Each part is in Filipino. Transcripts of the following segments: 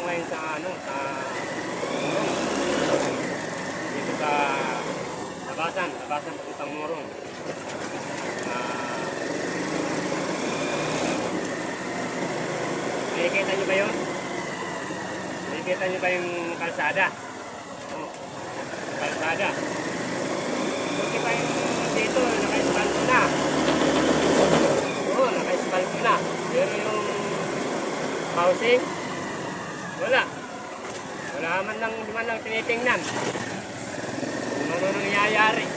ako ngayon sa Murong. Dito sa Labasan papuntang Murong. Nakikita nyo ba yun? Nakikita nyo ba yung kalsada? Oh, kalsada. Buti pa yung dito, naka-espalto na. Oo, naka-espalto na. Pero yung housing, wala. Wala man lang tinitingnan. Kung ano nangyayari.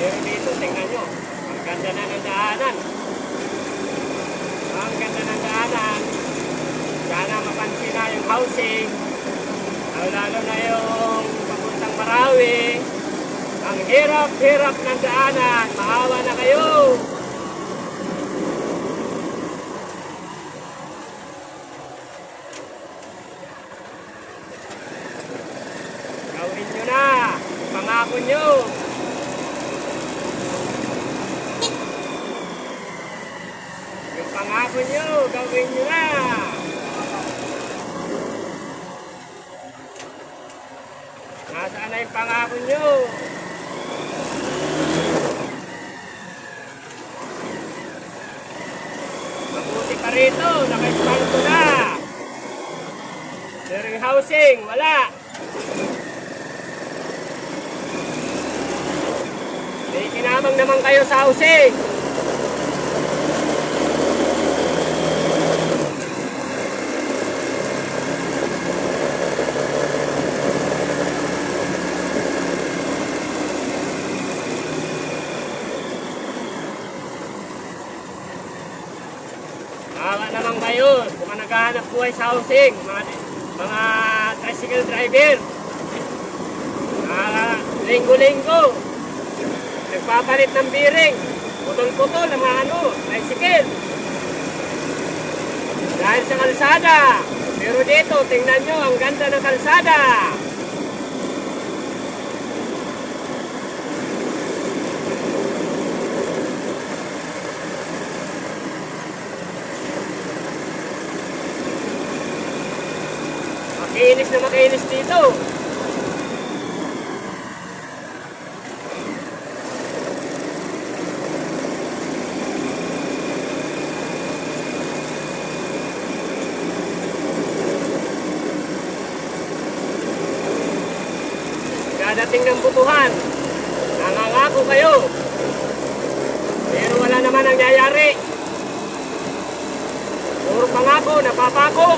Pero dito, tingnan nyo. Ang ganda na ng daanan. Ang ganda ng daanan. Sana mapansin na yung housing. Lalo na yung papuntang Marawi. Ang hirap-hirap ng daanan. Maawa na kayo. Gawin nyo na. Pangako nyo. Yung pangako nyo, gawin nyo na. Nasaan na yung pangako nyo? Mabuti pa rito, naka-espalto na. Pero yung housing, wala. May kinamang naman kayo sa housing. Maawa naman kayo kung naghahanap buhay sa housing, mga tricycle driver. Linggo-linggo, nagpapalit ng biring, putol-putol ang mga tricycle. Dahil sa kalsada. Pero dito, tingnan nyo, ang ganda ng kalsada. Makinis na makinis dito. Dadating ng butuhan. Nangangako kayo. Pero wala naman nangyayari. Puro pangako, napapako.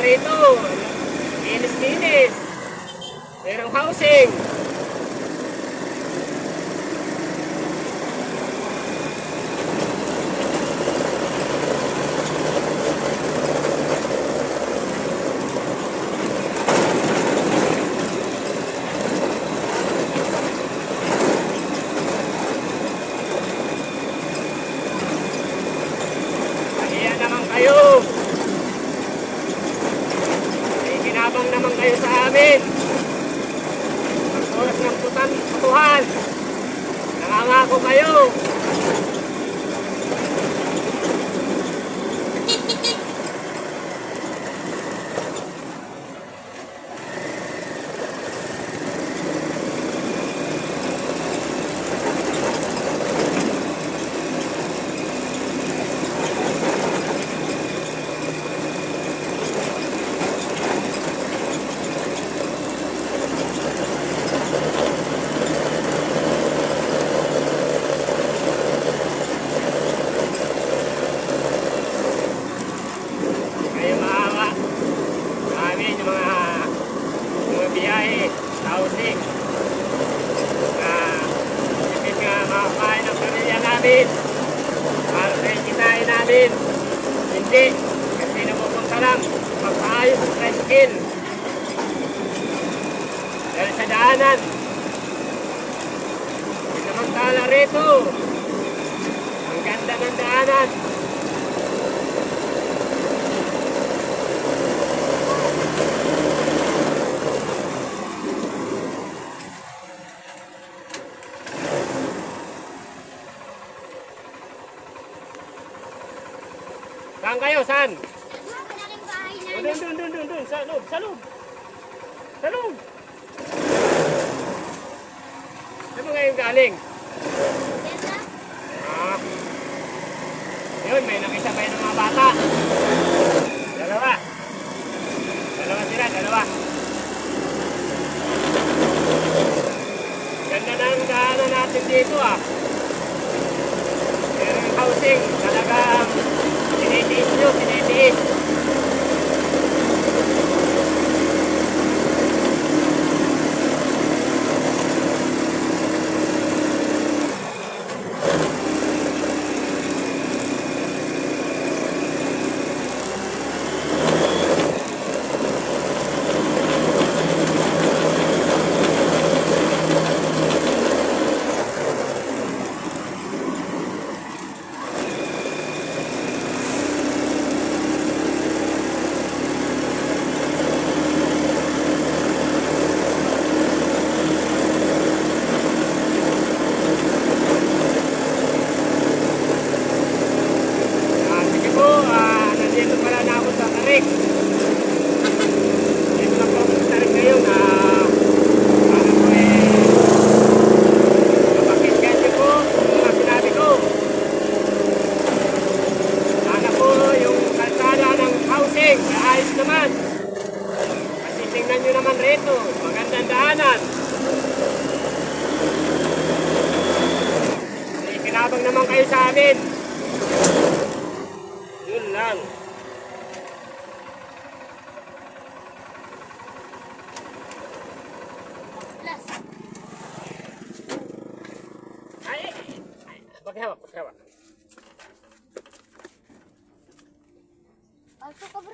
Rito, kinis-kinis. Merong housing. Kaya naman kayo. Abang naman kayo sa amin. Ang oras ng putuhan. Nangangako kayo. Biyahe, housing. Sipin nga makakain ng pamilya namin. Para sa kinain namin. Hindi. Kasi napupunta lang. Magpaayos ang tricycle. Dahil sa daanan. Samantala rito. Ang ganda ng daanan. Saan kayo? Saan? Malaking bahay O, namin. dun. Sa loob, sa loob. Sa loob. Saan mo ngayon galing? Yan na. Ah. Yun, may nakisabay ng mga bata. Dalawa. Dalawa sila, dalawa. Ganda na ang daanan natin dito ah. Pero yung housing, talagang tinitiis nyo, tinitiis. Sige po, nandito pala na ako sa Tarik. Dito lang po ako sa Tarik ngayon. Ano po napakinggan niyo po yung mga sinabi ko. Sana po yung kalsada ng housing, ayos naman. Kasi tingnan nyo naman rito, magandang daanan. Ikinabang naman kayo sa amin. Yun lang. Plus. Ay! Paghawak. Pasok ka, bro.